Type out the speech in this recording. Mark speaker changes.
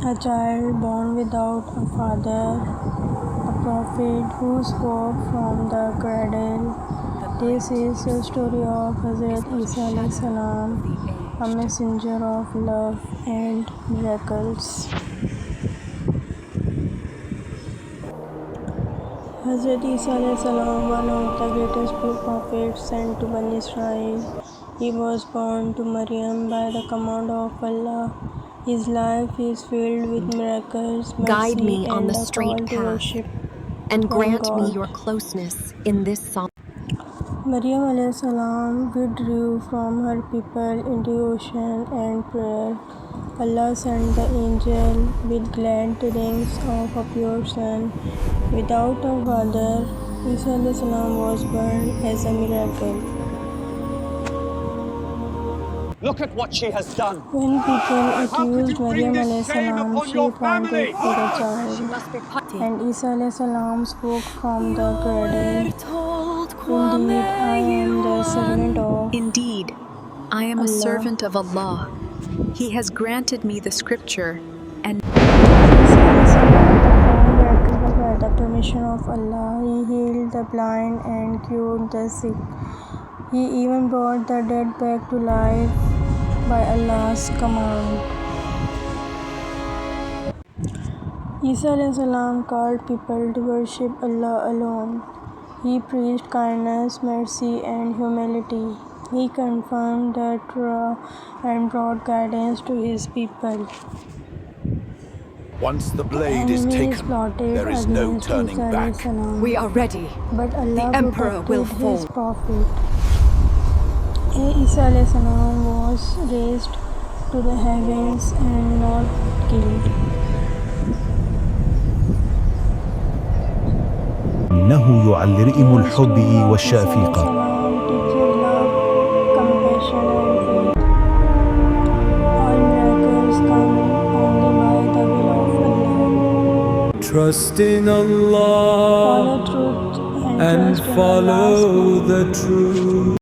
Speaker 1: a child born without a father, a prophet who spoke from the cradle. This is the story of Hazrat Isa, السلام, a messenger of love and miracles. Hazrat Isa, السلام, one of the greatest prophets sent to Bani Israel. He was born to Maryam by the command of Allah. His life is filled with miracles,
Speaker 2: Guide
Speaker 1: mercy,
Speaker 2: me on
Speaker 1: and
Speaker 2: the
Speaker 1: a
Speaker 2: straight
Speaker 1: call to
Speaker 2: path,
Speaker 1: worship
Speaker 2: and
Speaker 1: one
Speaker 2: grant me
Speaker 1: God.
Speaker 2: your closeness in this song.
Speaker 1: Maryam alayhi salam withdrew from her people in devotion and prayer. Allah sent the angel with glad tidings of a pure son. Without a father, Isa alayhi salam was born as a miracle.
Speaker 3: Look at what she has done.
Speaker 1: When people
Speaker 3: How could
Speaker 1: accused
Speaker 3: you bring
Speaker 1: Maryam
Speaker 3: this
Speaker 1: alayhi
Speaker 3: shame
Speaker 1: salam,
Speaker 3: upon
Speaker 1: she
Speaker 3: your
Speaker 1: pointed
Speaker 3: family?
Speaker 1: to the
Speaker 2: She
Speaker 1: child.
Speaker 2: must be putty.
Speaker 1: And Isa alayhi salam spoke from the cradle. Indeed, I am the servant of
Speaker 2: Indeed, I am a
Speaker 1: Allah.
Speaker 2: servant of Allah. He has granted me the scripture, and
Speaker 1: Isa alayhi salam performed miracles by the permission of Allah. He healed the blind and cured the sick. He even brought the dead back to life by Allah's command. Isa alayhi salam called people to worship Allah alone. He preached kindness, mercy, and humility. He confirmed the truth and brought guidance to his people.
Speaker 4: Once the blade is
Speaker 1: Enemies
Speaker 4: taken,
Speaker 1: plotted
Speaker 4: there is no
Speaker 1: against
Speaker 4: turning
Speaker 1: Isa alayhi
Speaker 4: back.
Speaker 1: salam,
Speaker 2: we are ready.
Speaker 1: but Allah
Speaker 2: The emperor will
Speaker 1: protected his
Speaker 2: fall.
Speaker 1: prophet. Isa alayhi salam was raised to the heavens and not killed.
Speaker 5: إنه يعلم الحب والشفيقة.
Speaker 1: teaches love, compassion, and faith. All miracles come only by the will of Allah.
Speaker 6: Trust in Allah
Speaker 1: Follow truth and
Speaker 6: and
Speaker 1: trust in
Speaker 6: follow
Speaker 1: Allah's will.
Speaker 6: the truth.